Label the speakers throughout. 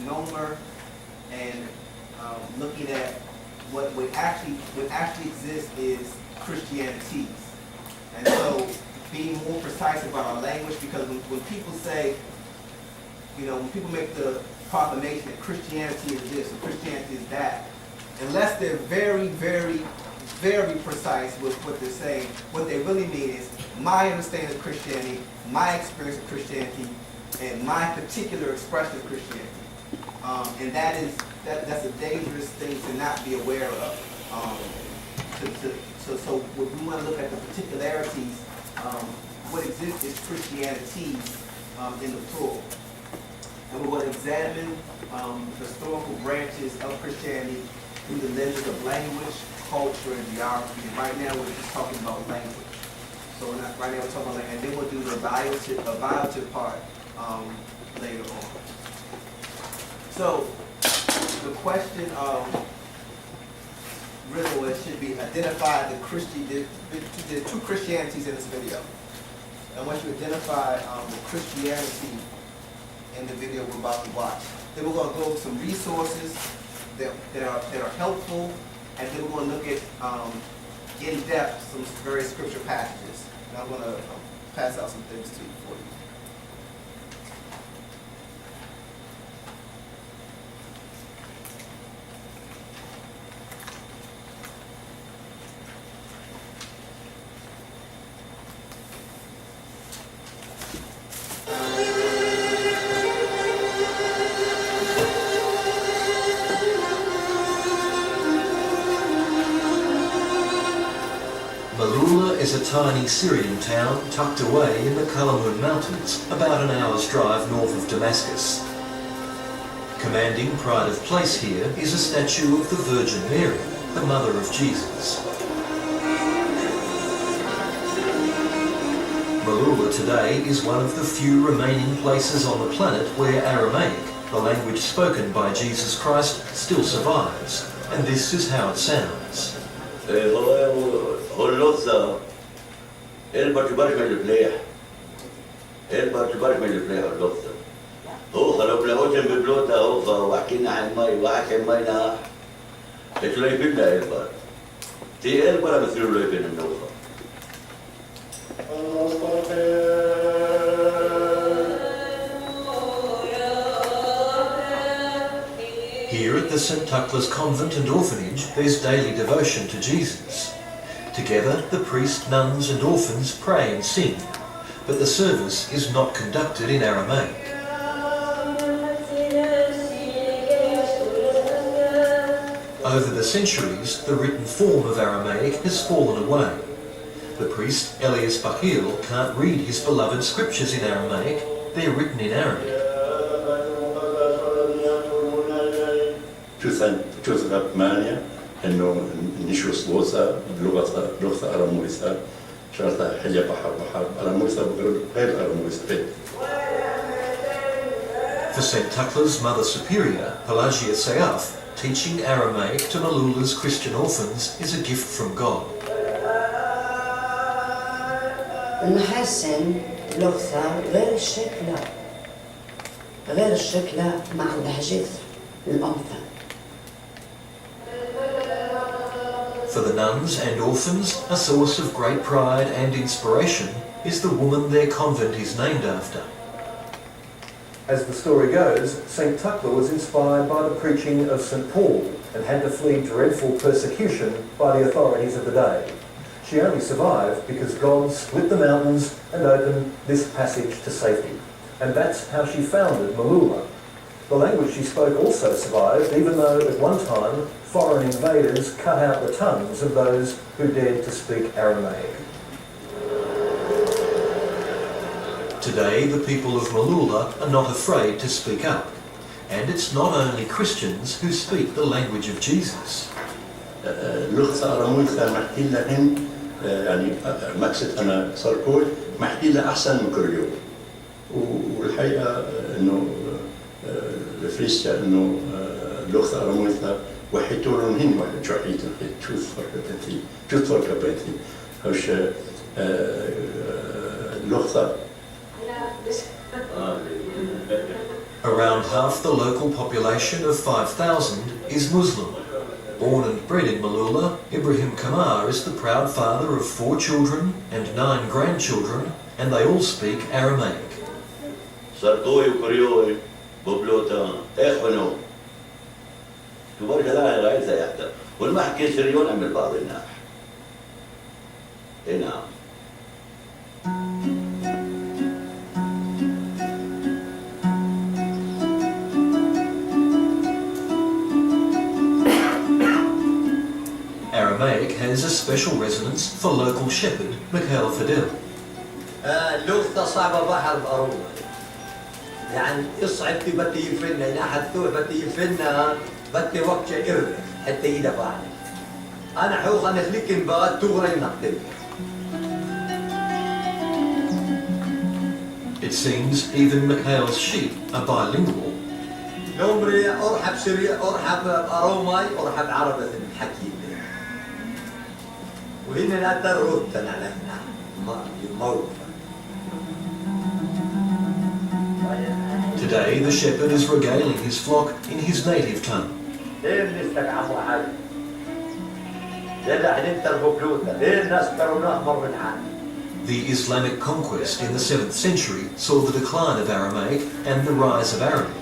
Speaker 1: misnomer and looking at what actually exists is Christianities. And so being more precise about our language, because when people say, when people make the proclamation that Christianity is this or Christianity is that, unless they're very, very, very precise with what they're saying, what they really mean is my understanding of Christianity, my experience of Christianity, and my particular expression of Christianity. And that's a dangerous thing to not be aware of. So when we want to look at the particularities, what exists is Christianity in the plural. And we're going to examine the historical branches of Christianity through the lenses of language, culture, and geography. And right now we're just talking about language. So right now we're talking about language, and then we'll do the evaluative part later on. So the question really should be identify the two Christianities in this video. And once you identify the Christianity in the video we're about to watch, then we're going to go over some resources that are helpful, and then we're going to look at in depth some various scripture passages. And I'm going to pass out some things to you for you.
Speaker 2: Malula is a tiny Syrian town tucked away in the Kalamun Mountains, about an hour's drive north of Damascus. Commanding pride of place here is a statue of the Virgin Mary, the mother of Jesus. Malula today is one of the few remaining places on the planet where Aramaic, the language spoken by Jesus Christ, still survives, and this is how it sounds.
Speaker 3: Holloza, el bartubar me le Holloza. خلو بلاوتن ببلوتا وحكينا عن ماي وحكي ماينا تلاقي بدنا البر تي البر مثل لو يبين النوفا.
Speaker 2: Here at the St. Tuckla's Convent and Orphanage, there's daily devotion to Jesus. Together, the priest, nuns and orphans pray and sing, but the service is not conducted in Aramaic. Over the centuries, the written form of Aramaic has fallen away. The priest, Elias Bahil, can't read his beloved scriptures in Aramaic, they're written in Arabic.
Speaker 4: انه نشوف صوصا بلغه اراموريسا شرطه حليا بحر اراموريسا غير اراموريسا.
Speaker 2: For St. Tuckla's Mother Superior, Pelagia Sayaf, teaching Aramaic to Malula's Christian orphans is a gift from God.
Speaker 5: نحسن لغتها غير الشكلة مع لهجة الأنثى.
Speaker 2: For the nuns and orphans, a source of great pride and inspiration is the woman their convent is named after.
Speaker 6: As the story goes, St. Tuckla was inspired by the preaching of St. Paul and had to flee dreadful persecution by the authorities of the day. She only survived because God split the mountains and opened this passage to safety. And that's how she founded Malula. The language she spoke also survived, even though at one time foreign invaders cut out the tongues of those who dared to speak Aramaic.
Speaker 2: Today, the people of Malula are not afraid to speak up. And it's not only Christians who speak the language of Jesus.
Speaker 4: لغة أراموريسا محكي لهن يعني مقصد أنا صاركول محكي لها أحسن من كريول. والحقيقة إنه فريستا إنه لغة أراموريسا وحيتولون هن واحد شوحيتن تشوف فرق بنتي هوش لغة.
Speaker 2: Around half the local population of 5,000 is Muslim. Born and bred in Malula, Ibrahim Kamar is the proud father of 4 children and 9 grandchildren, and they all speak Aramaic.
Speaker 3: Sartoi, Kurioi, Boblota, Echono. تبارك الله على غاية يحتى والما حكي سريون عمل بعض الناس. نعم.
Speaker 2: Aramaic has a special resonance for local shepherd Mikhail Fidel.
Speaker 7: اللغة صعبة بحر بأروما يعني اصعد بدي يفنا إن أحد ثوع بدي يفنا بدي وقت إرد حتى يدفعني أنا حوخ أنا خليك بقى تغري نقتل.
Speaker 2: It seems even Mikhail's sheep are bilingual.
Speaker 7: نمري أرحب سوريا أرحب بأروماي أرحب عربة الحكي وهنا لا ترد علينا موقف.
Speaker 2: Today the shepherd is regaling his flock in his native tongue.
Speaker 7: ليه بنسلك عمو حاجة؟ يلا حننتر ببلوتة، ليه الناس كروناه مر من عنا؟
Speaker 2: The Islamic conquest in the 7th century saw the decline of Aramaic and the rise of Arabic.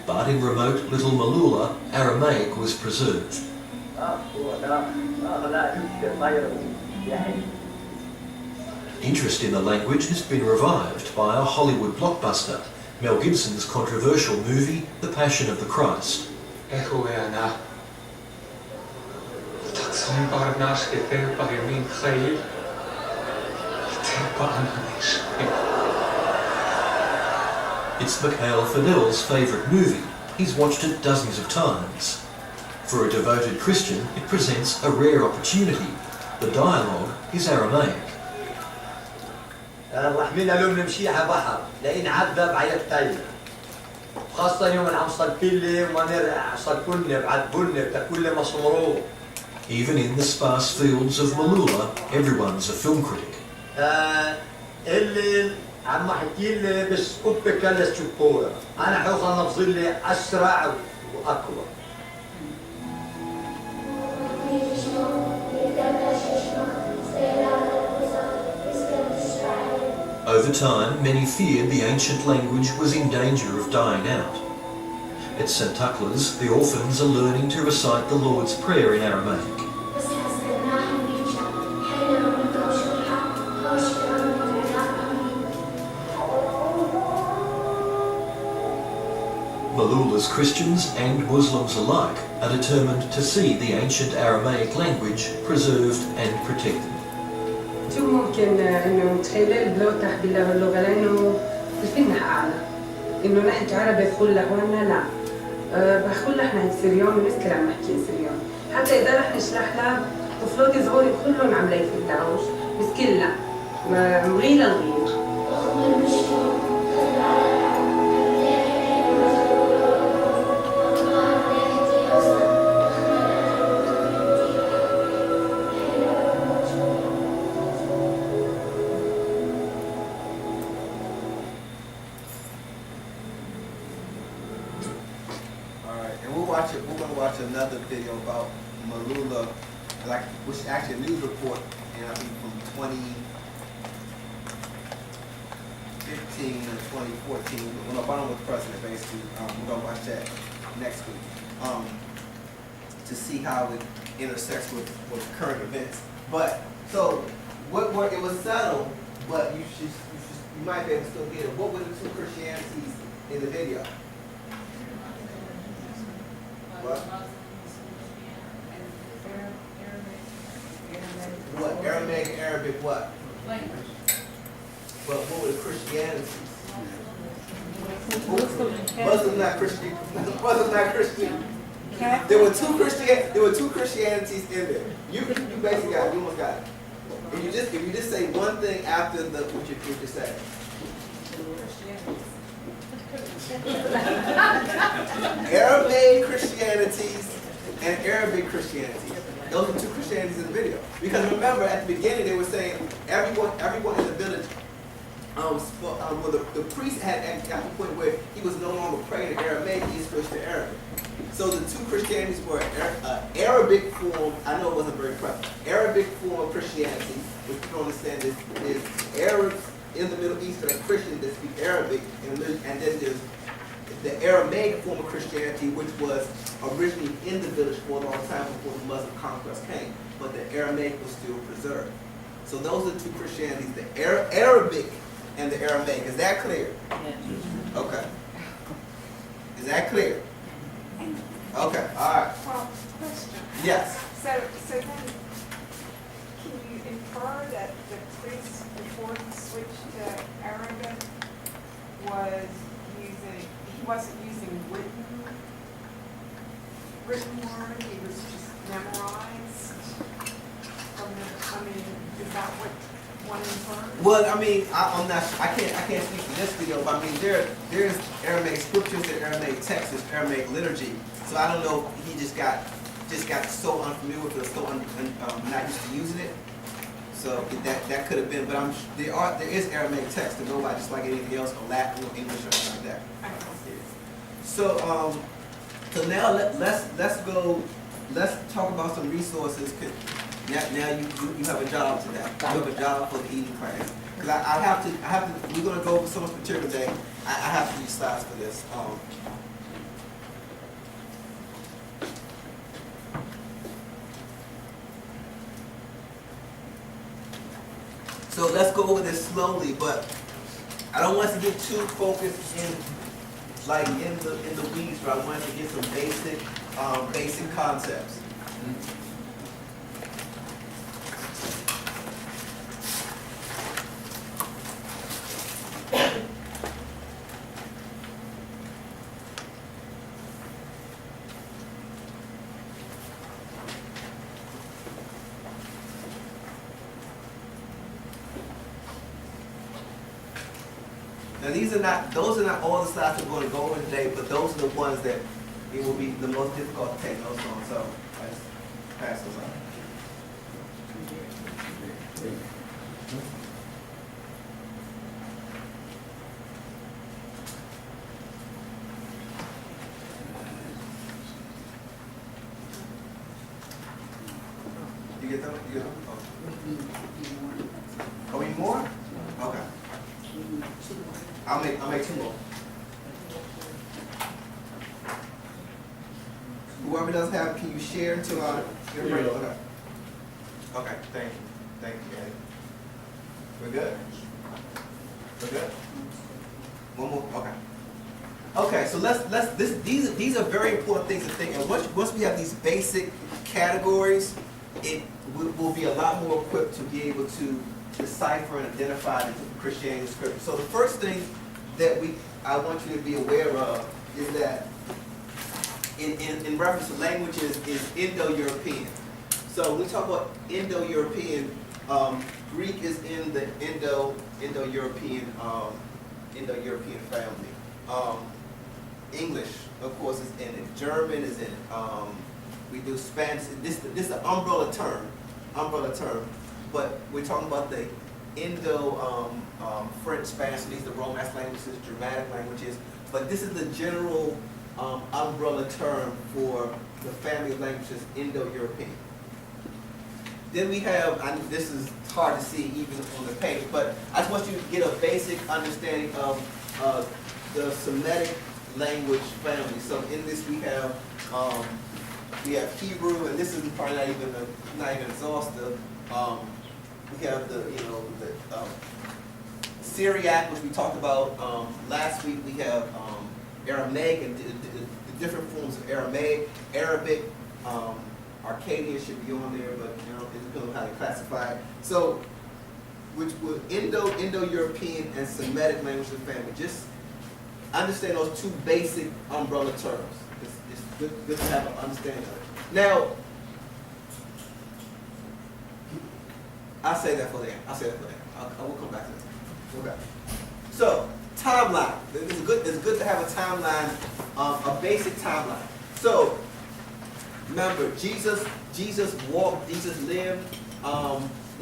Speaker 2: But in remote little Malula, Aramaic was preserved. Interest in the language has been revived by a Hollywood blockbuster, Mel Gibson's controversial movie, The Passion of the Christ.
Speaker 8: أنا تقسم بارناش كتير بغيمين خيل تبقى أنا
Speaker 2: It's Mikhail Fidel's favourite movie. He's watched it dozens of times. For a devoted Christian, it presents a rare opportunity. The dialogue is Aramaic.
Speaker 7: رحمينا لو نمشي على بحر لأن عذب عيبتين خاصة يوم عم صلبيلي وما نرجع صلبوني بعذبوني بتاكل مصمروه.
Speaker 2: Even in the sparse fields of Malula, everyone's a film critic.
Speaker 7: اللي عم حكي لي بس قبة كلس شبورة أنا حوخ نفصل لي أسرع وأقوى.
Speaker 2: Over time, many feared the ancient language was in danger of dying out. At St. Tuckla's, the orphans are learning to recite the Lord's Prayer in Aramaic. Malula's Christians and Muslims alike are determined to see the ancient Aramaic language preserved and protected.
Speaker 9: شو ممكن انه نتخيل بلوتح باللغه لانه الفنح اعلى انه نحكي عربي بقول لاخواننا لا بقول احنا سريان ونذكر عم نحكي سريان حتى اذا رح نشرح لها طفلات صغار كلهم عم يفهموش بس كلها مغيله الغير.
Speaker 1: We're going to watch another video about Malula, which is actually a news report, and I think from 2015 to 2014, when Obama was president, basically. We're going to watch that next week to see how it intersects with current events. But so, it was subtle, but you might be able to still get it. What were the two Christianities in the video? What? What? Aramaic and Arabic what? Language. But what were the Christianities? Muslim not Christian. Muslim not Christian. There were two Christianities in there. You basically got it. You almost got it. If you just say one thing after what you say. Aramaic Christianities and Arabic Christianities. Those are two Christianities in the video. Because remember, at the beginning they were saying everyone in the village well, the priest had got to the point where he was no longer praying in Aramaic, he switched to Arabic. So the two Christianities were Arabic form, I know it wasn't very prevalent, Arabic form of Christianity, which you don't understand is Arabs in the Middle East that are Christians that speak Arabic, and then there's the Aramaic form of Christianity, which was originally in the village for a long time before the Muslim conquest came, but the Aramaic was still preserved. So those are the two Christianities, the Arabic and the Aramaic. Is that clear? Okay. Is that clear? Okay, all right.
Speaker 10: Well, question.
Speaker 1: Yes.
Speaker 10: So then, can you infer that the priest, before he switched to Arabic, he wasn't using written word, he was just memorized is that what one infers?
Speaker 1: Well, I mean, I'm not. I can't speak to this video, but I mean, there's Aramaic scriptures, there's Aramaic texts, there's Aramaic liturgy. So I don't know. He just got so unfamiliar with it, so not used to using it. So that could have been. But there is Aramaic text to go by, just like anything else, or Latin or English or something like that. So so now let's go. Let's talk about some resources. Now you have a job today. You have a job for the evening class. Because I have to. We're gonna go over so much material today. I have to use slides for this. So let's go over this slowly, but I don't want us to get too focused in the weeds, but I want us to get some basic concepts. Now those are not all the slides we're going to go over today, but those are the ones that it will be the most difficult to take notes on. So let's pass those on. You get them? You get them? Oh. We need more? Okay. I'll make two more. Whoever doesn't have, can you share until your break? Okay. Okay, thank you, Eddie. We're good? We're good? One more, okay. Okay, so these are very important things to think, and once we have these basic categories, it will be a lot more equipped to be able to decipher and identify the different Christianity scripture. So the first thing that I want you to be aware of is that in reference to languages is Indo-European. So when we talk about Indo-European, Greek is in the Indo-European family. English, of course, is in it. German is in it. We do Spanish. This is an umbrella term. But we're talking about the French, Spanish, these are the Romance languages, Germanic languages. But this is the general umbrella term for the family of languages, Indo-European. Then we have, this is hard to see even on the page, but I just want you to get a basic understanding of the Semitic language family. So in this we have Hebrew, and this is probably not even exhaustive. We have the Syriac, which we talked about last week. We have Aramaic and the different forms of Aramaic, Arabic, Akkadian should be on there, but it depends on how they classify it. So, which were Indo-European and Semitic language and family. Just understand those two basic umbrella terms. It's good to have an understanding of it. Now, I'll say that for the end. I will come back to this. Okay. So, timeline. It's good to have a timeline, a basic timeline. So, remember, Jesus walked, Jesus lived.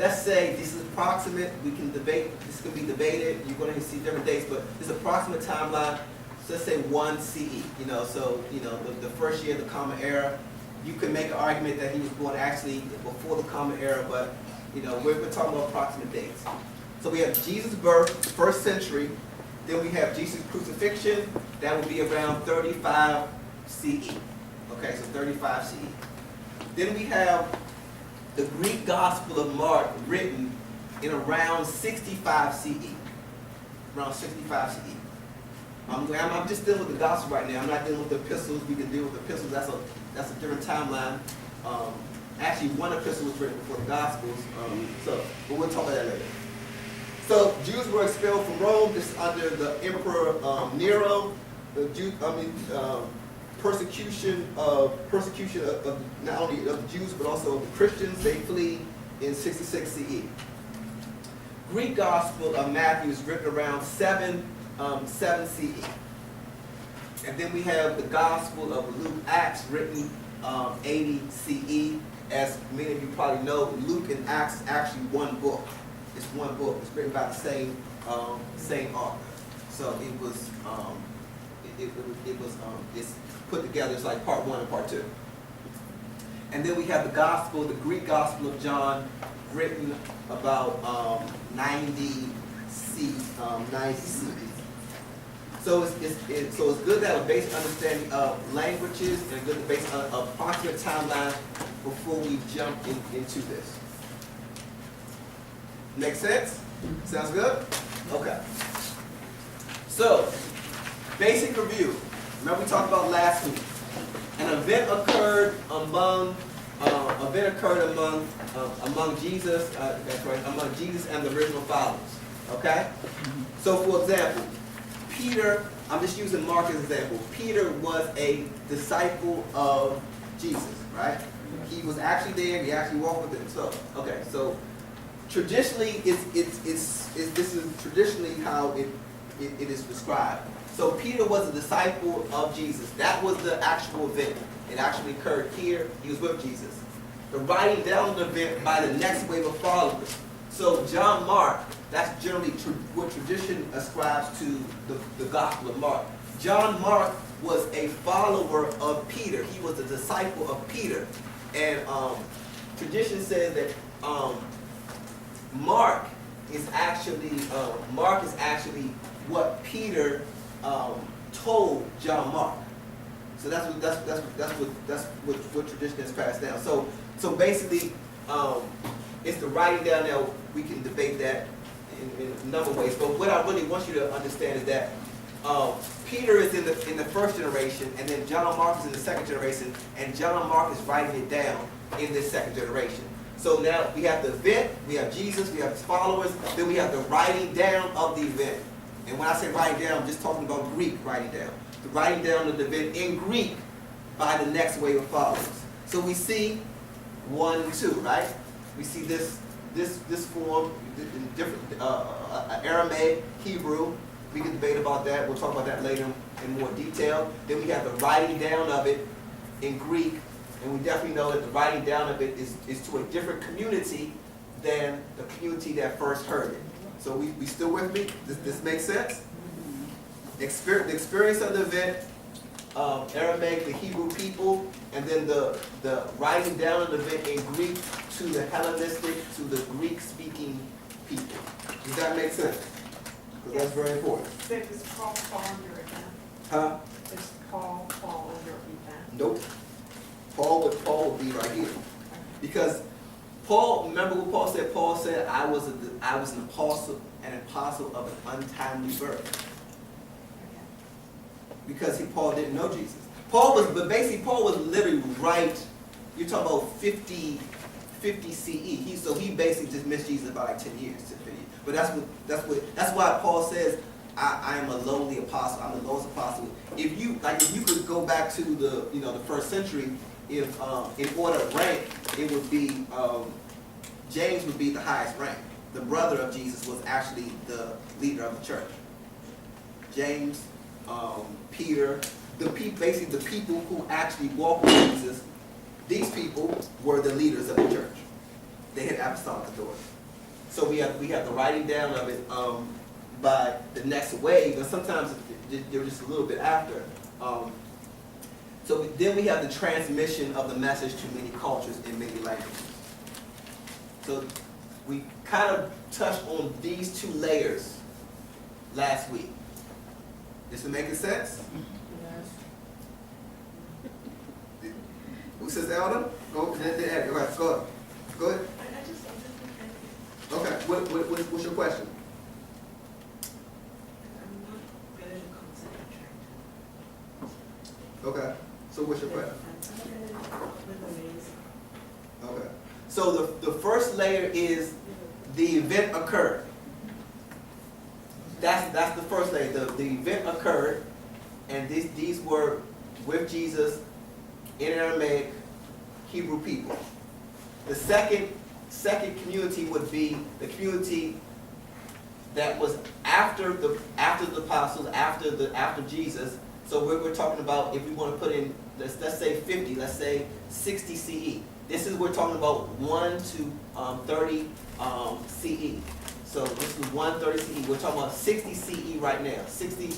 Speaker 1: let's say this is approximate, we can debate, this can be debated, you're gonna see different dates, but this approximate timeline, so let's say 1 CE, the first year of the Common Era. You can make an argument that he was born actually before the Common Era, but we're talking about approximate dates. So we have Jesus' birth, first century, then we have Jesus' crucifixion, that would be around 35 CE. Okay, so 35 CE. Then we have the Greek Gospel of Mark written in around 65 CE. Around 65 CE. I'm just dealing with the Gospel right now. I'm not dealing with the epistles. We can deal with the epistles. That's a different timeline. Actually, one epistle was written before the Gospels. But we'll talk about that later. So Jews were expelled from Rome. This is under the Emperor Nero. Persecution of not only of the Jews but also of the Christians. They flee in 66 CE. Greek Gospel of Matthew is written around 7 CE. And then we have the Gospel of Luke, Acts, written 80 CE. As many of you probably know, Luke and Acts is actually one book. It's one book. It's written by the same author. So it's put together. It's like part 1 and part 2. And then we have the Greek Gospel of John, written about 90 CE. So it's good to have a basic understanding of languages and a good basic approximate timeline before we jump into this. Make sense? Sounds good? Okay. So, basic review. Remember we talked about last week. An event occurred among Jesus. That's right. Among Jesus and the original followers. Okay. So, for example, Peter. I'm just using Mark as an example. Peter was a disciple of Jesus, right? He was actually there. He actually walked with him. So, okay. So, traditionally, this is traditionally how it is described. So Peter was a disciple of Jesus. That was the actual event. It actually occurred here. He was with Jesus. The writing down of the event by the next wave of followers. So John Mark, that's generally what tradition ascribes to the Gospel of Mark. John Mark was a follower of Peter. He was a disciple of Peter. And tradition says that Mark is actually what Peter told John Mark. So that's what tradition has passed down. So basically, it's the writing down. Now we can debate that in a number of ways. But what I really want you to understand is that Peter is in the first generation, and then John Mark is in the second generation, and John Mark is writing it down in this second generation. So now we have the event, we have Jesus, we have his followers, then we have the writing down of the event. And when I say writing down, I'm just talking about Greek writing down. The writing down of the event in Greek by the next wave of followers. So we see 1 and 2, right? We see this form in different Aramaic, Hebrew. We can debate about that. We'll talk about that later in more detail. Then we have the writing down of it in Greek. And we definitely know that the writing down of it is to a different community than the community that first heard it. So we still with me? This makes sense? The experience of the event, Aramaic, the Hebrew people, and then the writing down of the event in Greek to the Hellenistic, to the Greek-speaking people. Does that make sense? Because that's very important.
Speaker 10: So does Paul fall under it then?
Speaker 1: Huh?
Speaker 10: Does Paul fall under it then?
Speaker 1: Nope. Paul would be right here. Because Paul, remember what Paul said? Paul said, I was an apostle of an untimely birth. Because Paul didn't know Jesus. Paul was literally right, you're talking about 50 CE. So he basically just missed Jesus by like 10 years. But that's why Paul says, I am a lowly apostle. I'm the lowest apostle. If you could go back to the first century, if in order of rank, it would be James would be the highest rank. The brother of Jesus was actually the leader of the church. James, Peter, basically the people who actually walked with Jesus, these people were the leaders of the church. they had apostolic authority. So we have the writing down of it by the next wave, and sometimes they're just a little bit after. So then we have the transmission of the message to many cultures in many languages. So we kind of touched on these two layers last week. This is making sense? Who says Elder? Go ahead. Go ahead. Okay. What's your question? Okay. So what's your question? Okay. So the first layer is the event occurred. That's the first layer. The event occurred, and these were with Jesus in Aramaic Hebrew people. The second community would be the community that was after the apostles, after Jesus. So we're talking about, if we want to put in, let's say 50, let's say 60 CE. This is, we're talking about 1 to 30 CE. So this is 130 CE. We're talking about 60 CE right now. 60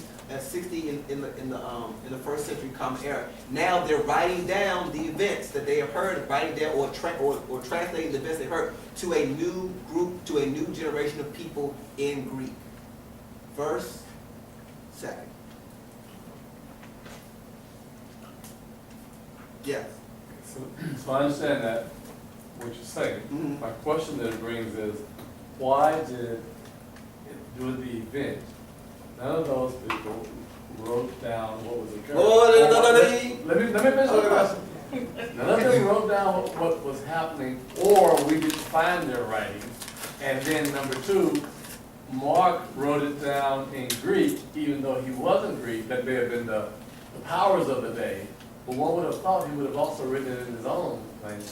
Speaker 1: in the first century Common Era. Now they're writing down the events that they have heard, writing down or translating the events they heard to a new group, to a new generation of people in Greek. First, second. Yes.
Speaker 11: So I understand that, what you're saying.
Speaker 1: Mm-hmm.
Speaker 11: My question that it brings is, why did during the event, none of those people wrote down what was occurring? Let me finish the question. None of them wrote down what was happening, or we didn't find their writing. And then number two, Mark wrote it down in Greek, even though he wasn't Greek. That may have been the powers of the day. But one would have thought he would have also written it in his own language.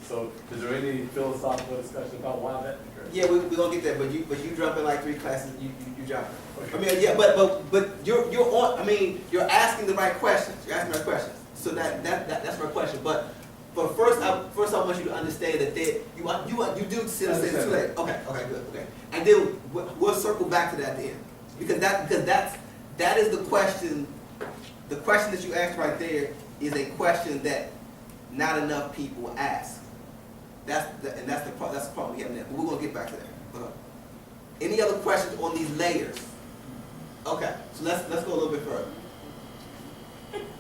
Speaker 11: So is there any philosophical discussion about why that occurred?
Speaker 1: Yeah, we're gonna get that, but you drop in like 3 classes, you drop it. I mean, yeah, but you're on. I mean, you're asking the right questions. You're asking the right questions. So that's my question. But first I want you to understand that you do sit and say it's too late. Okay, good, okay. And then we'll circle back to that at the end, because that is the question. The question that you asked right there is a question that not enough people ask. That's the problem we have now. But we're gonna get back to that. Any other questions on these layers? Okay, so let's go a little bit further.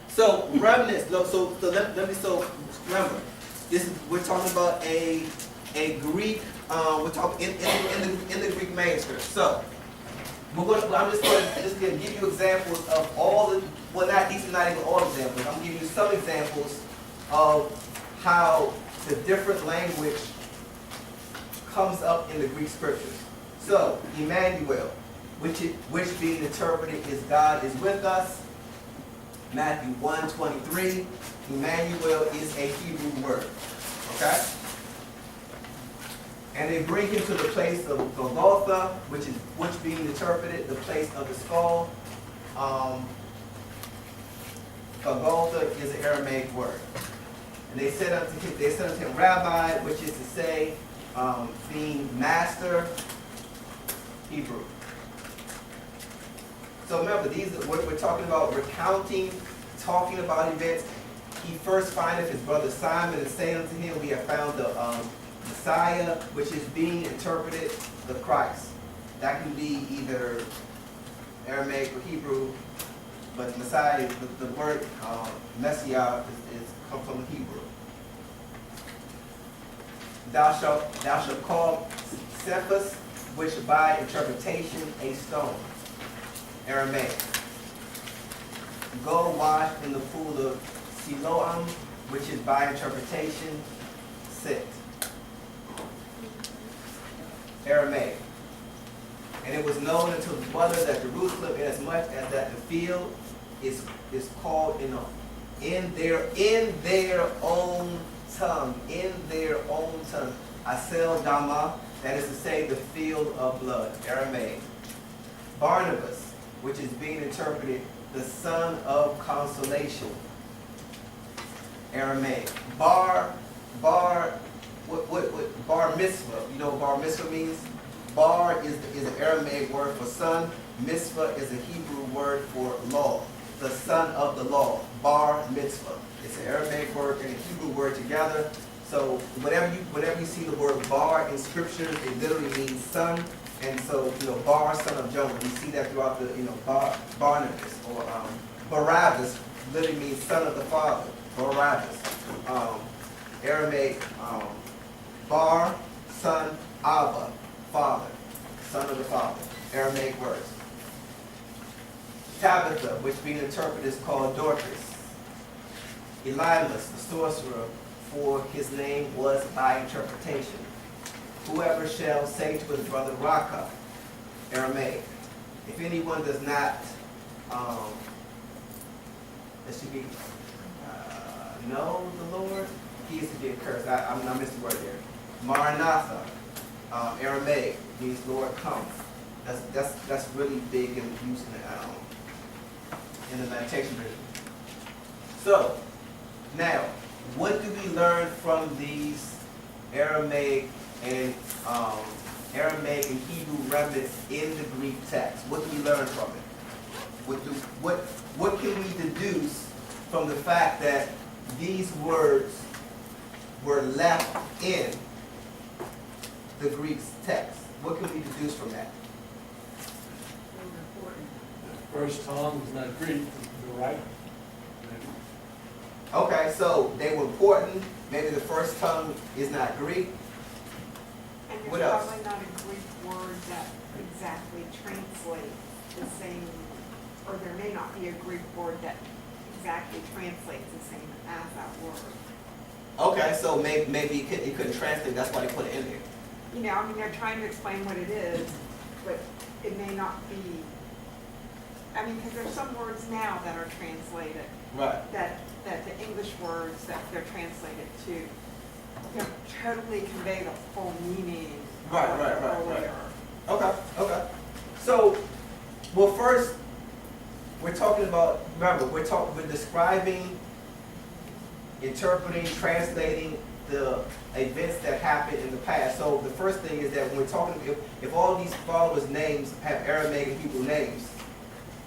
Speaker 1: So remnants. So remember, we're talking about a Greek. We're talking in the Greek manuscript. So I'm just gonna give you examples of all the. Well, these are not even all examples. I'm giving you some examples of how the different language comes up in the Greek scriptures. So, Emmanuel, which being interpreted is God is with us. Matthew 1:23. Emmanuel is a Hebrew word. Okay? And they bring him to the place of Golgotha, which being interpreted the place of the skull. Golgotha is an Aramaic word. And they said unto him, Rabbi, which is to say, being master, Hebrew. So remember, these are what we're talking about, recounting, talking about events. He first findeth his brother Simon and saying unto him, we have found the Messiah, which is being interpreted the Christ. That can be either Aramaic or Hebrew. But Messiah, the word Messiah is come from Hebrew. Thou shalt call Cephas, which by interpretation a stone. Aramaic. Go wash in the pool of Siloam, which is by interpretation sit. Aramaic. And it was known unto the brothers at Jerusalem, inasmuch as that the field is called in their own tongue, Asel Dama, that is to say, the field of blood, Aramaic. Barnabas, which is being interpreted the son of consolation, Aramaic. Bar what bar mitzvah, you know what bar mitzvah means? Bar is an Aramaic word for son. Mitzvah is a Hebrew word for law. The son of the law. Bar mitzvah. It's an Aramaic word and a Hebrew word together. So whenever you see the word bar in scripture, it literally means son. And so, Bar, son of Jonah, we see that throughout the, Barnabas or Barabbas literally means son of the father. Barabbas. Aramaic, Bar, son, Abba, father, son of the father. Aramaic words. Tabitha, which being interpreted is called Dorcas. Elimus, the sorcerer, for his name was by interpretation. Whoever shall say to his brother Raka, Aramaic. If anyone does not, know the Lord, he is to be accursed. I missed the word there. Maranatha, Aramaic, means Lord come. That's really big in use in the meditation version. So, now, what do we learn from these Aramaic and Hebrew remnants in the Greek text? What do we learn from it? What can we deduce from the fact that these words were left in the Greek text? What can we deduce from that?
Speaker 11: The first tongue is not Greek, you're right.
Speaker 1: Okay, so they were important. Maybe the first tongue is not Greek.
Speaker 10: And
Speaker 1: What
Speaker 10: there's
Speaker 1: else?
Speaker 10: probably not a Greek word that exactly translates the same, or there may not be a Greek word that exactly translates the same as that word.
Speaker 1: Okay, so maybe it couldn't translate. That's why they put it in there.
Speaker 10: They're trying to explain what it is, but it may not be. Because there's some words now that are translated.
Speaker 1: Right.
Speaker 10: That the English words that they're translated to, don't totally convey the full meaning.
Speaker 1: Right. Okay. So, well, first, we're talking about, remember, we're describing, interpreting, translating the events that happened in the past. So the first thing is that when we're talking, if all these followers' names have Aramaic and Hebrew names,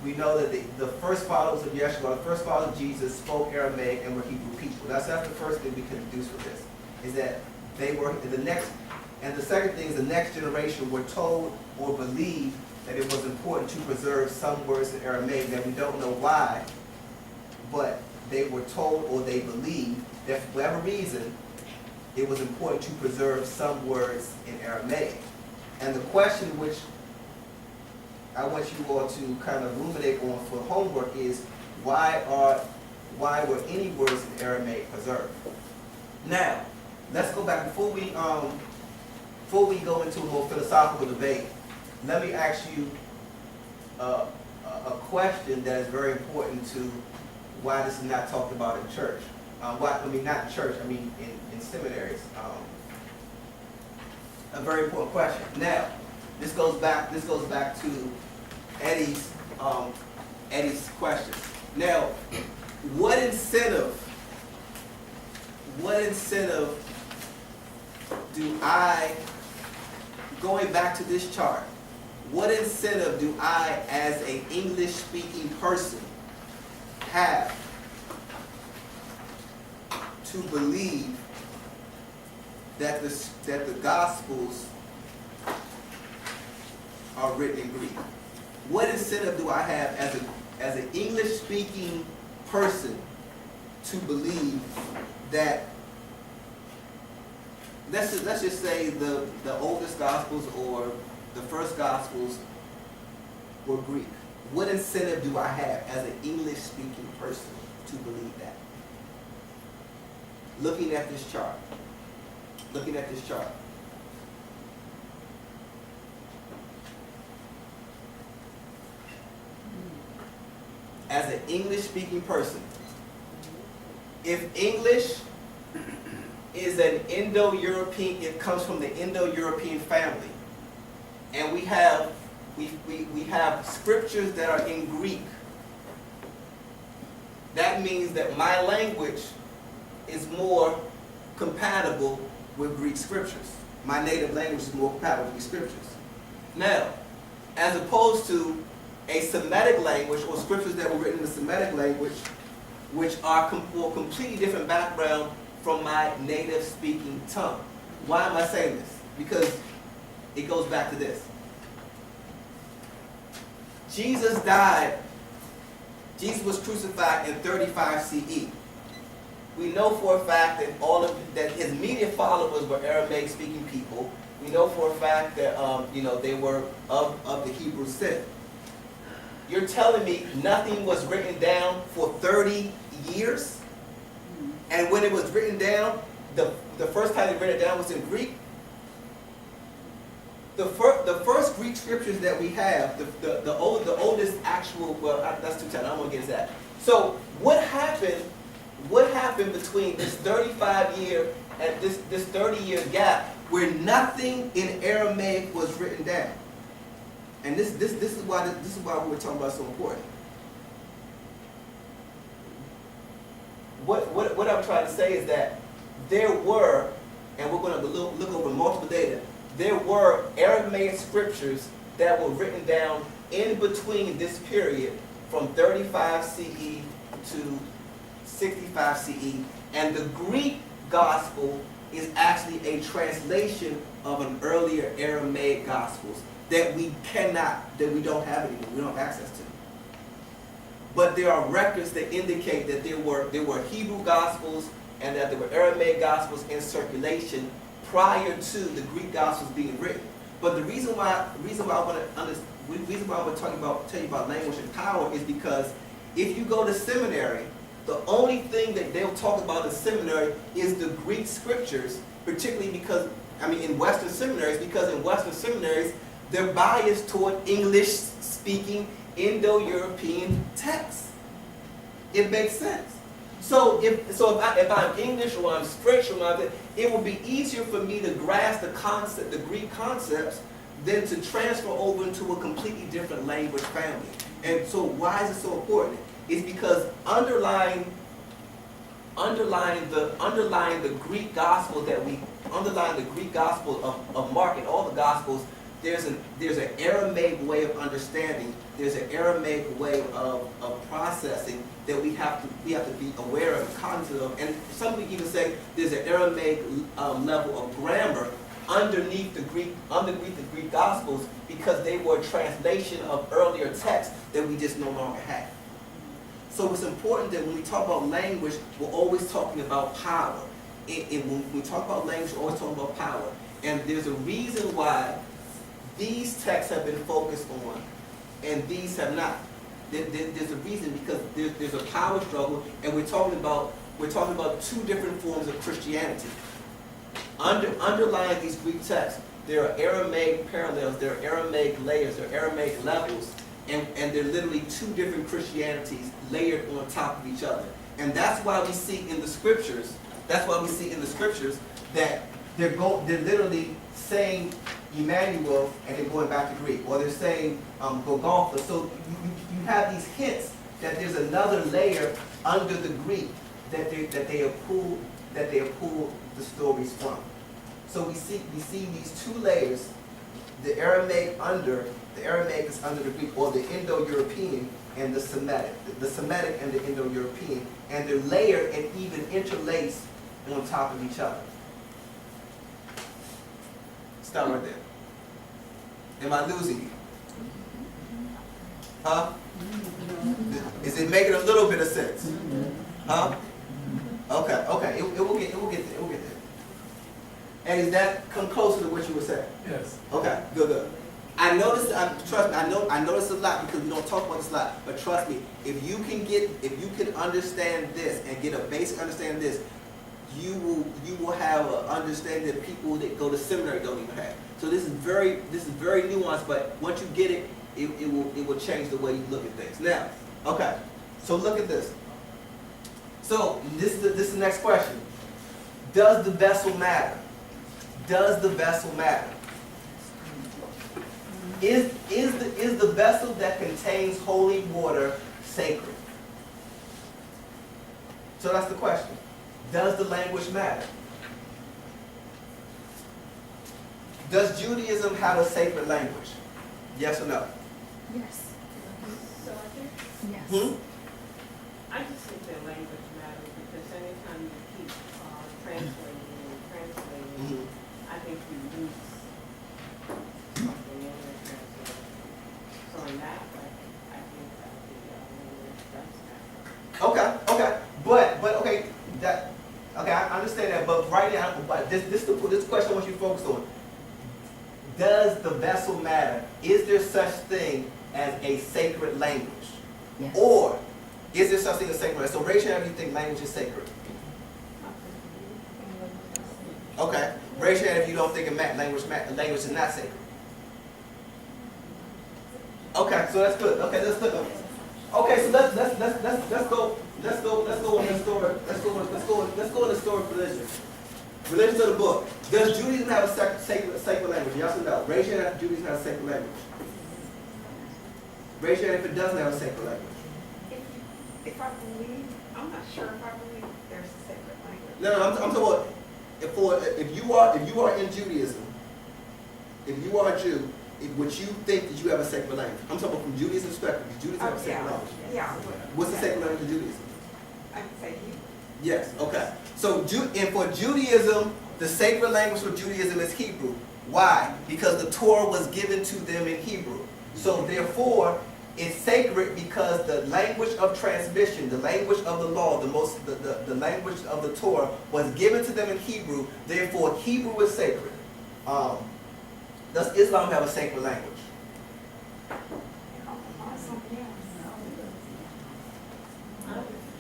Speaker 1: we know that the first followers of Yeshua, the first followers of Jesus spoke Aramaic and were Hebrew people. That's the first thing we can deduce from this, is that they were the next, and the second thing is the next generation were told or believed that it was important to preserve some words in Aramaic that we don't know why, but they were told or they believed that for whatever reason, it was important to preserve some words in Aramaic. And the question which I want you all to kind of ruminate on for homework is, why were any words in Aramaic preserved? Now, let's go back before we go into a more philosophical debate. Let me ask you a question that is very important to why this is not talked about in church. Not in church. In seminaries. A very important question. Now, this goes back to Eddie's question. Now, what incentive do I, going back to this chart, what incentive do I, as an English-speaking person, have to believe that the Gospels are written in Greek? What incentive do I have as an English-speaking person to believe that, let's just say the oldest Gospels or the first Gospels were Greek? What incentive do I have as an English-speaking person to believe that? Looking at this chart. As an English-speaking person, if English is an Indo-European, it comes from the Indo-European family, and we have scriptures that are in Greek, that means that my language is more compatible with Greek scriptures. My native language is more compatible with Greek scriptures. Now, as opposed to a Semitic language or scriptures that were written in the Semitic language, which are for a completely different background from my native speaking tongue. Why am I saying this? Because it goes back to this. Jesus was crucified in 35 CE. We know for a fact that his immediate followers were Aramaic speaking people. We know for a fact that they were of the Hebrew sect. You're telling me nothing was written down for 30 years? And when it was written down, the first time they wrote it down was in Greek? The first Greek scriptures that we have, the oldest actual, well, that's too tight, I don't want to get into that. So what happened between this 35-year and this 30-year gap where nothing in Aramaic was written down? And this is why we were talking about so important. What I'm trying to say is that there were, and we're going to look over multiple data, there were Aramaic scriptures that were written down in between this period from 35 CE to 65 CE, and the Greek gospel is actually a translation of an earlier Aramaic gospels that we don't have anymore, we don't have access to. But there are records that indicate that there were Hebrew gospels and that there were Aramaic gospels in circulation prior to the Greek gospels being written. But the reason why I want to tell you about language and power is because if you go to seminary, the only thing that they'll talk about in seminary is the Greek scriptures, particularly in Western seminaries, because in Western seminaries, they're biased toward English-speaking Indo-European texts. It makes sense. So if I'm English or I'm French or I'm, it will be easier for me to grasp the Greek concepts than to transfer over into a completely different language family. And so why is it so important? It's because underlying the Greek gospel of Mark and all the gospels, there's an Aramaic way of understanding. There's an Aramaic way of processing that we have to be aware of and cognizant of. And some people even say there's an Aramaic level of grammar underneath the Greek gospels, because they were a translation of earlier texts that we just no longer have. So it's important that when we talk about language, we're always talking about power. When we talk about language, we're always talking about power. And there's a reason why these texts have been focused on and these have not. There's a reason, because there's a power struggle, and we're talking about two different forms of Christianity. Underlying these Greek texts, there are Aramaic parallels, there are Aramaic layers, there are Aramaic levels, and they're literally two different Christianities layered on top of each other. And that's why we see in the scriptures, that they're literally saying Emmanuel and they're going back to Greek, or they're saying Golgotha. So you have these hints that there's another layer under the Greek that they have pulled the stories from. So we see these two layers, the Aramaic is under the Greek, or the Indo-European and the Semitic and the Indo-European, and they're layered and even interlaced on top of each other. Stop right there. Am I losing you? Huh? Is it making a little bit of sense? Huh? Okay. It will get there. And does that come closer to what you were saying?
Speaker 11: Yes.
Speaker 1: Okay, good. I notice, trust me, I notice a lot because we don't talk about this a lot, but trust me, if you can understand this and get a basic understanding of this, you will have an understanding that people that go to seminary don't even have. So this is very nuanced, but once you get it, it will change the way you look at things. Now, okay, so look at this. So this is the next question. Does the vessel matter? Does the vessel matter? Is the vessel that contains holy water sacred? So that's the question. Does the language matter? Does Judaism have a sacred language? Yes or no?
Speaker 10: Yes.
Speaker 12: So I think,
Speaker 10: Yes.
Speaker 12: I just think that language matters because anytime you keep translating and translating, I think you lose something in the translation. So in that way, I think that the language does matter.
Speaker 1: Okay. But okay, I understand that, but right now, but this question I want you to focus on. Does the vessel matter? Is there such thing as a sacred language?
Speaker 5: Yes.
Speaker 1: Or is there such thing as sacred language? So raise your hand if you think language is sacred. Okay. Raise your hand if you don't think language is not sacred. Okay, so that's good. Okay, let's go. Okay, so let's go on the story. Let's go on the story of religion. Religion of the book. Does Judaism have a sacred language? Yes or no? Raise your hand if Judaism has a sacred language. Raise your hand if it doesn't have a sacred language.
Speaker 10: If I believe, I'm not sure if I believe there's a sacred language.
Speaker 1: No, I'm talking about if you are in Judaism, if you are a Jew, would you think that you have a sacred language? I'm talking about from Judaism's perspective. Does Judaism have a sacred language?
Speaker 10: Yeah.
Speaker 1: What's the sacred language of Judaism?
Speaker 10: I would say you.
Speaker 1: Yes, okay. So and for Judaism, the sacred language for Judaism is Hebrew. Why? Because the Torah was given to them in Hebrew. So therefore, it's sacred because the language of transmission, the language of the law, the language of the Torah was given to them in Hebrew. Therefore, Hebrew is sacred. Does Islam have a sacred language?
Speaker 10: Awesome, yes.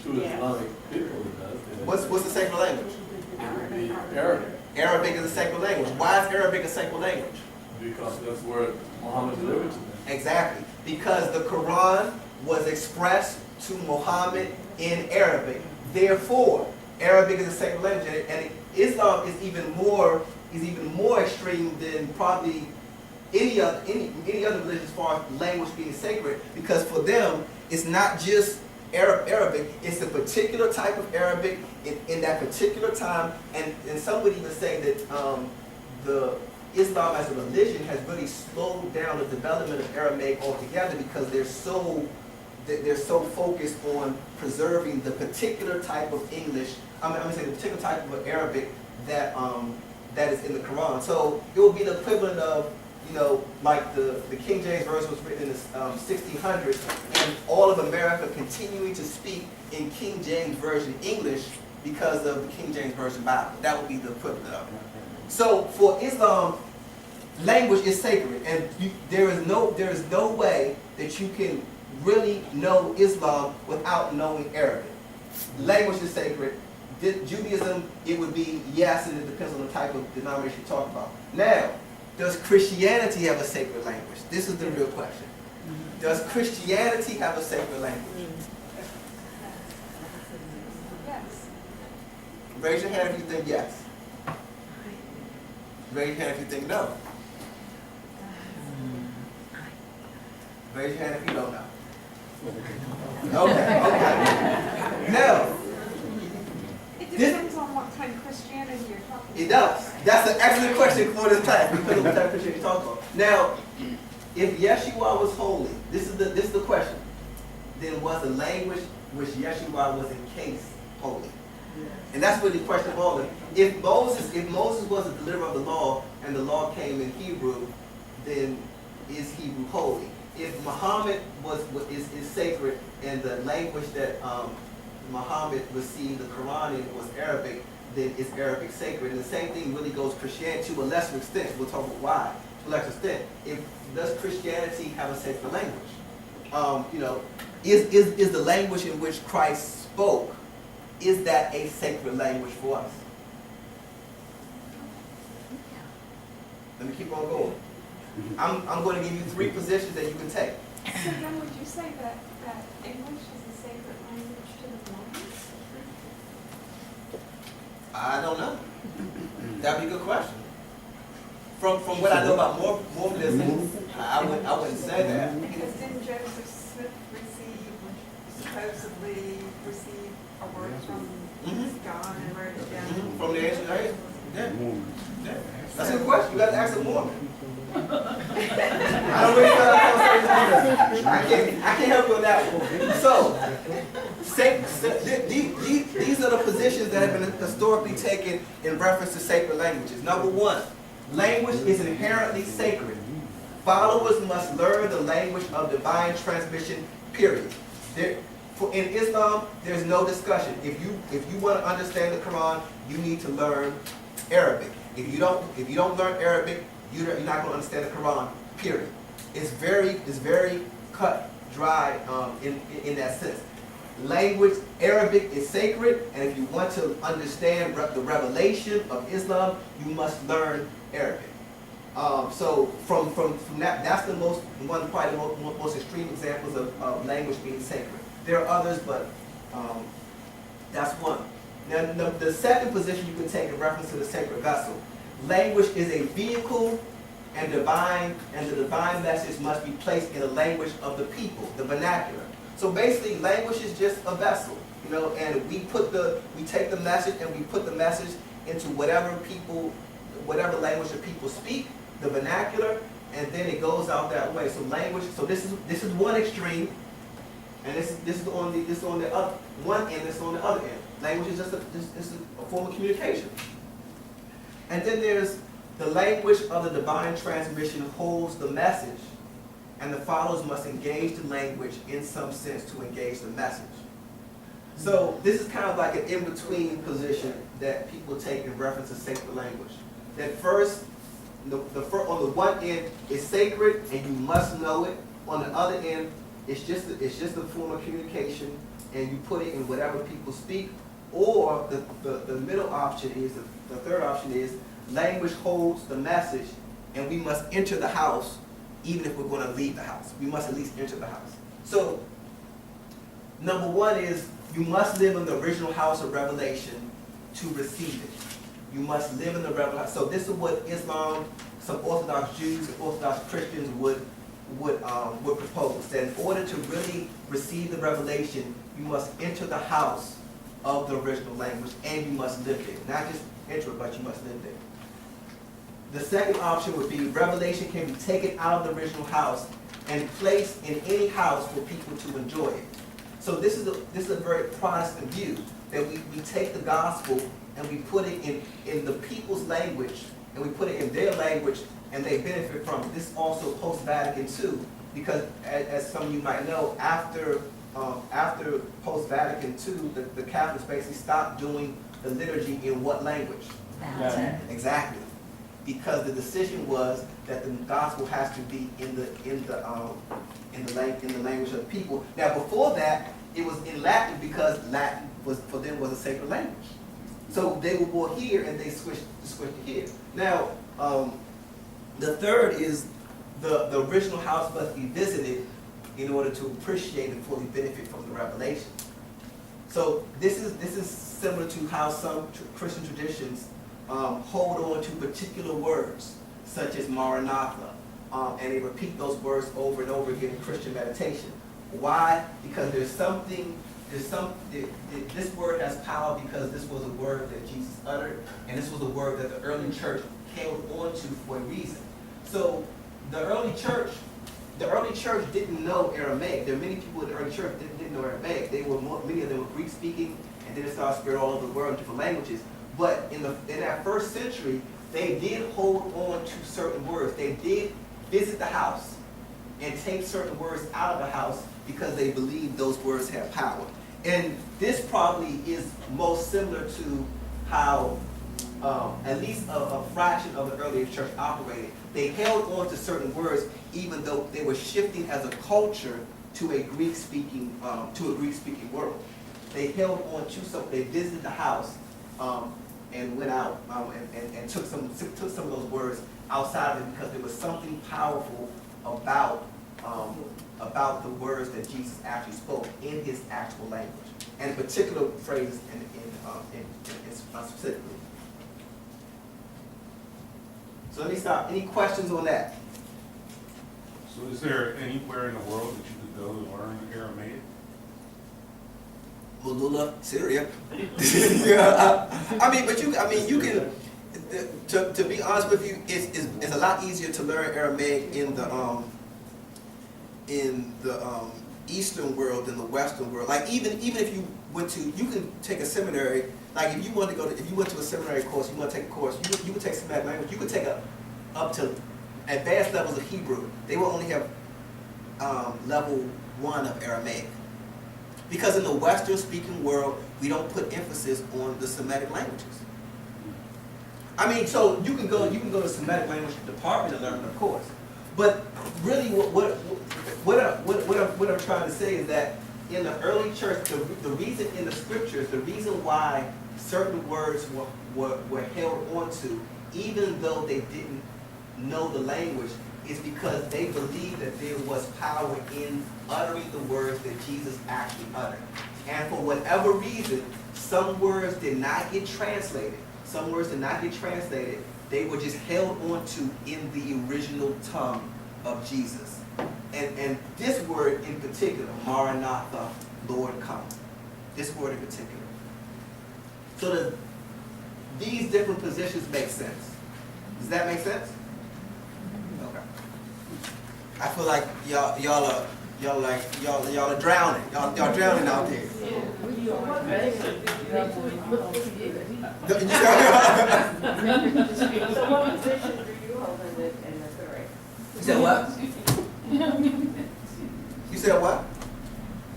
Speaker 11: To Islamic people, it does.
Speaker 1: What's the sacred language?
Speaker 11: The Arabic,
Speaker 1: Arabic is a sacred language. Why is Arabic a sacred language?
Speaker 11: because that's where Muhammad delivered to them.
Speaker 1: Exactly. Because the Quran was expressed to Muhammad in Arabic. Therefore, Arabic is a sacred language, and Islam is even more extreme than probably any other religion as far as language being sacred. Because for them, it's not just Arabic, it's a particular type of Arabic in that particular time, and some would even say that the Islam as a religion has really slowed down the development of Aramaic altogether because they're so focused on preserving the particular type of English. I'm going to say the particular type of Arabic that is in the Quran. So it will be the equivalent of, like the King James Version was written in the 1600s, and all of America continuing to speak in King James Version English because of the King James Version Bible. That would be the equivalent of it. So for Islam, language is sacred, and there is no way that you can really know Islam without knowing Arabic. Language is sacred. Judaism, it would be yes, and it depends on the type of denomination you're talking about. Now, does Christianity have a sacred language? This is the real question. Does Christianity have a sacred language?
Speaker 10: Yes.
Speaker 1: Raise your hand if you think yes. Raise your hand if you think no. Raise your hand if you don't know. Okay. Now,
Speaker 10: It depends on what kind of Christianity you're talking about.
Speaker 1: it does. That's an excellent question for this class because of what type of Christianity you're talking about. Now, if Yeshua was holy, this is the question. Then was the language which Yeshua was encased holy? And that's really the question of all of it. If Moses was the deliverer of the law and the law came in Hebrew, then is Hebrew holy? If Muhammad is sacred and the language that Muhammad received the Quran in was Arabic, then is Arabic sacred? And the same thing really goes Christianity to a lesser extent. We'll talk about why. To a lesser extent, does Christianity have a sacred language? Is the language in which Christ spoke, is that a sacred language for us? Let me keep on going. I'm going to give you 3 positions that you can take.
Speaker 10: So then would you say that English is a sacred language to the Mormons?
Speaker 1: I don't know. That'd be a good question. From what I know about Mormonism, I wouldn't say that.
Speaker 10: Because didn't Joseph Smith supposedly receive a word from God and wrote it down?
Speaker 1: From the ancient days? Yeah. Yeah. That's a good question. You got to ask a Mormon. I don't really know I can't help you on that one. So, these are the positions that have been historically taken in reference to sacred languages. Number one, language is inherently sacred. Followers must learn the language of divine transmission, period. In Islam, there's no discussion. If you want to understand the Quran, you need to learn Arabic. If you don't learn Arabic, you're not going to understand the Quran, period. It's very cut dry in that sense. Language, Arabic is sacred, and if you want to understand the revelation of Islam, you must learn Arabic. So from that, that's the most extreme examples of language being sacred. There are others, but that's one. Now, the second position you can take in reference to the sacred vessel, language is a vehicle, and the divine message must be placed in the language of the people, the vernacular. So basically, language is just a vessel, and we take the message and we put the message into whatever language the people speak, the vernacular, and then it goes out that way. So language. So this is one extreme, and this is on the other one end. This is on the other end. Language is just a form of communication. And then there's the language of the divine transmission holds the message, and the followers must engage the language in some sense to engage the message. So this is kind of like an in-between position that people take in reference to sacred language. That first, on the one end, it's sacred and you must know it. On the other end, it's just a form of communication, and you put it in whatever people speak. Or the middle option is, the third option is, language holds the message, and we must enter the house, even if we're going to leave the house. We must at least enter the house. So, number one is, you must live in the original house of revelation to receive it. You must live in the revelation. So this is what Islam, some Orthodox Jews and Orthodox Christians would propose. That in order to really receive the revelation, you must enter the house of the original language, and you must live there. Not just enter it, but you must live there. The second option would be revelation can be taken out of the original house and placed in any house for people to enjoy it. So this is a very Protestant view, that we take the gospel and we put it in the people's language, and we put it in their language, and they benefit from it. This also post-Vatican II, because as some of you might know, after post-Vatican II, the Catholics basically stopped doing the liturgy in what language?
Speaker 11: Latin.
Speaker 1: Exactly. Because the decision was that the gospel has to be in the language of the people. Now, before that, it was in Latin because Latin for them was a sacred language. So they were born here and they switched to here. Now, the third is the original house must be visited in order to appreciate and fully benefit from the revelation. So this is similar to how some Christian traditions hold on to particular words, such as Maranatha, and they repeat those words over and over again in Christian meditation. Why? Because this word has power because this was a word that Jesus uttered, and this was a word that the early church held on to for a reason. So the early church didn't know Aramaic. There are many people in the early church that didn't know Aramaic. Many of them were Greek speaking, and then it started spread all over the world in different languages. But in that first century, they did hold on to certain words. They did visit the house and take certain words out of the house because they believed those words had power. And this probably is most similar to how at least a fraction of the earlier church operated. They held on to certain words even though they were shifting as a culture to a Greek-speaking world. They held on to something. They visited the house and went out and took some of those words outside of it because there was something powerful about the words that Jesus actually spoke in his actual language, and particular phrases specifically. So let me stop. Any questions on that?
Speaker 13: So is there anywhere in the world that you could go to learn Aramaic?
Speaker 1: Malula, Syria. Yeah, you can. to be honest with you, it's a lot easier to learn Aramaic in the Eastern world than the Western world. Like even if you went to, you can take a seminary. Like if you went to a seminary course, you want to take a course, you would take Semitic language. You could take up to advanced levels of Hebrew. They will only have level 1 of Aramaic. Because in the Western speaking world, we don't put emphasis on the Semitic languages. I mean, so you can go to Semitic language department and learn, of course. But really, what I'm trying to say is that in the early church, the reason in the scriptures, the reason why certain words were held onto, even though they didn't know the language, is because they believed that there was power in uttering the words that Jesus actually uttered. And for whatever reason, some words did not get translated. Some words did not get translated. They were just held onto in the original tongue of Jesus. And this word in particular, Maranatha, Lord come. This word in particular. So these different positions make sense. Does that make sense? Okay. I feel like y'all are drowning. Y'all drowning out there.
Speaker 12: So what position do you hold in the thread?
Speaker 1: You said what? You said what?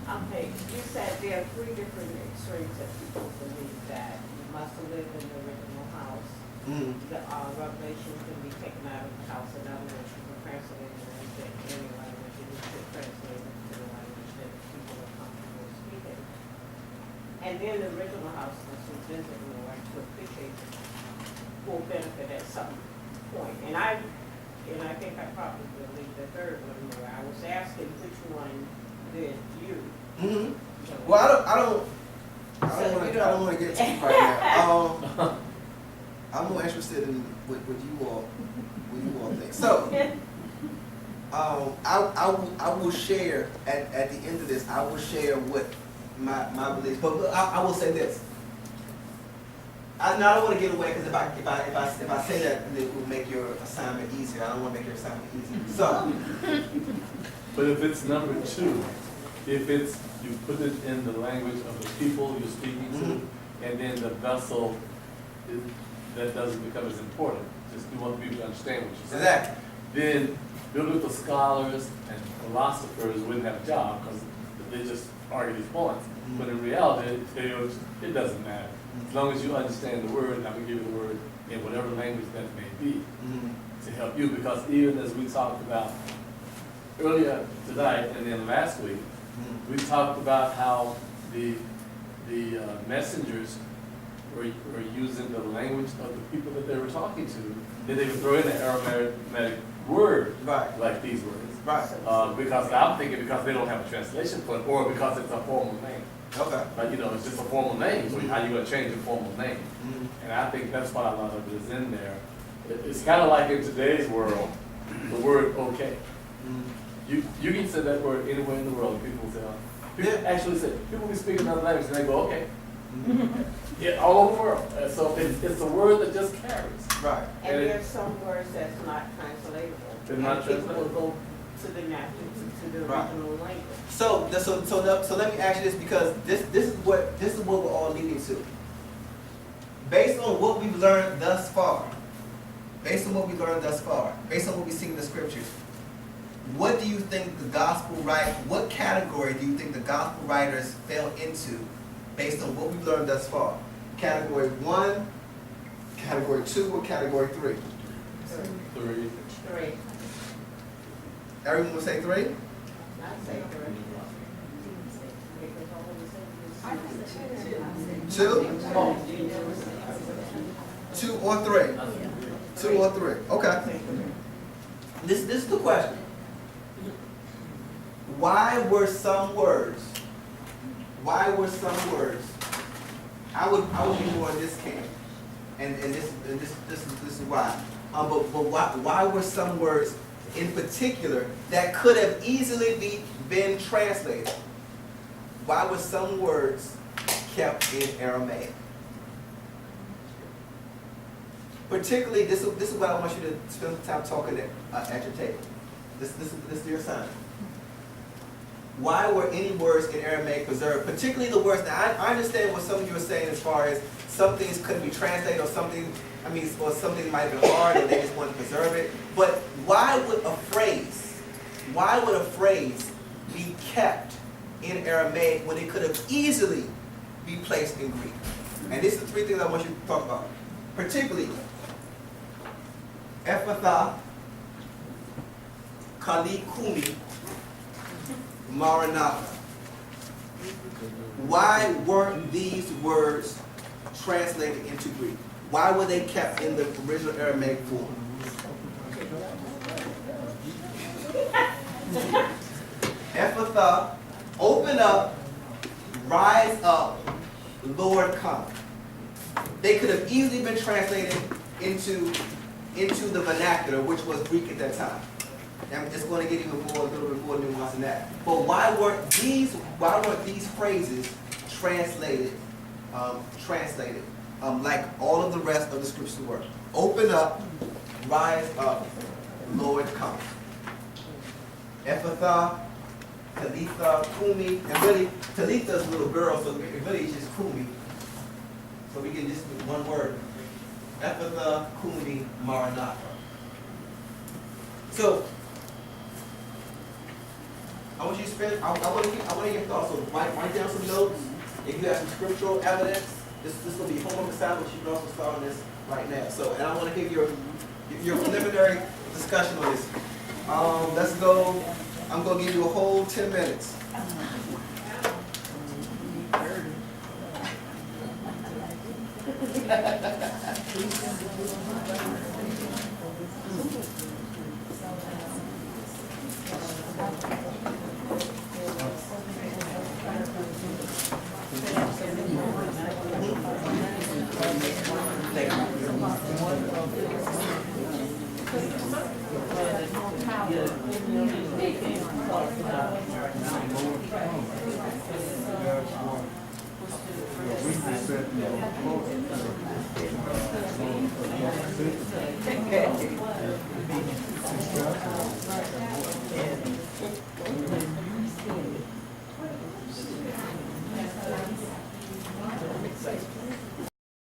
Speaker 12: Okay, you said there are 3 different extremes that people believe that you must live in the original house.
Speaker 1: Mm-hmm.
Speaker 12: The revelation can be taken out of the house. In other words, you can translate it into any language, and you should translate it into the language that people are comfortable speaking. And then the original house was visited more to appreciate the full benefit at some point. And I think I probably believe the third one more. I was asking which one did you?
Speaker 1: Mm-hmm. Well, I don't want to get too right now. I'm more interested in what you all think. So, I will share at the end of this. I will share what my beliefs. But I will say this. I don't want to get away because if I say that, it will make your assignment easier. I don't want to make your assignment easier. So,
Speaker 11: but if it's number 2, if it's you put it in the language of the people you're speaking to, and then the vessel, that doesn't become as important. Just you want people to understand what you're saying.
Speaker 1: Exactly.
Speaker 11: Then biblical scholars and philosophers wouldn't have a job because they just argue these points. But in reality, it doesn't matter. As long as you understand the word, and I will give you the word in whatever language that may be to help you. Because even as we talked about earlier tonight and then last week, we talked about how the messengers were using the language of the people that they were talking to. Then they would throw in the Aramaic word like these words. Right. Because I'm thinking because they don't have a translation for it, or because it's a formal name.
Speaker 1: Okay.
Speaker 11: But it's just a formal name, so how you going to change a formal name? And I think that's why a lot of it is in there. It's kind of like in today's world, the word okay. You can say that word anywhere in the world, and people will say, people actually say, people be speaking another language and they go, okay. Yeah, all over the world. So it's a word that just carries.
Speaker 1: Right.
Speaker 12: And there's some words that's not translatable.
Speaker 11: They're not translatable.
Speaker 12: People will go to the natural, to the original language.
Speaker 1: So let me ask you this, because this is what we're all leading to. Based on what we've learned thus far, based on what we've seen in the scriptures, what do you think what category do you think the gospel writers fell into based on what we've learned thus far? Category 1, category 2, or category 3?
Speaker 12: 3.
Speaker 1: Everyone will say 3?
Speaker 12: I say 3.
Speaker 1: 2? 2 or 3? 2 or 3. Okay. This is the question. Why were some words? I would be more in this camp, and this is why. But why were some words in particular that could have easily been translated? Why were some words kept in Aramaic? particularly, this is what I want you to spend some time talking at your table. This is your assignment. Why were any words in Aramaic preserved, particularly the words? Now, I understand what some of you are saying as far as some things couldn't be translated, or something, or something might have been hard, or they just wanted to preserve it. But why would a phrase be kept in Aramaic when it could have easily be placed in Greek? And this is the three things I want you to talk about. Particularly, Ephatha, Kali Kumi, Maranatha. Why weren't these words translated into Greek? Why were they kept in the original Aramaic form? Ephatha, open up, rise up, Lord come. They could have easily been translated into the vernacular, which was Greek at that time. And it's going to get even more, a little bit more nuanced than that. But why weren't these phrases translated like all of the rest of the scriptures were? Open up, rise up, Lord come. Ephatha, Talitha, Kumi, and really Talitha's a little girl, so it really is just Kumi. So we get just one word. Ephatha, Kumi, Maranatha. So I want you to spend, I want to get your thoughts. So write down some notes. If you have some scriptural evidence, this will be homework assignment, but you can also start on this right now. So, and I want to give your preliminary discussion on this. Let's go. I'm going to give you a whole 10 minutes.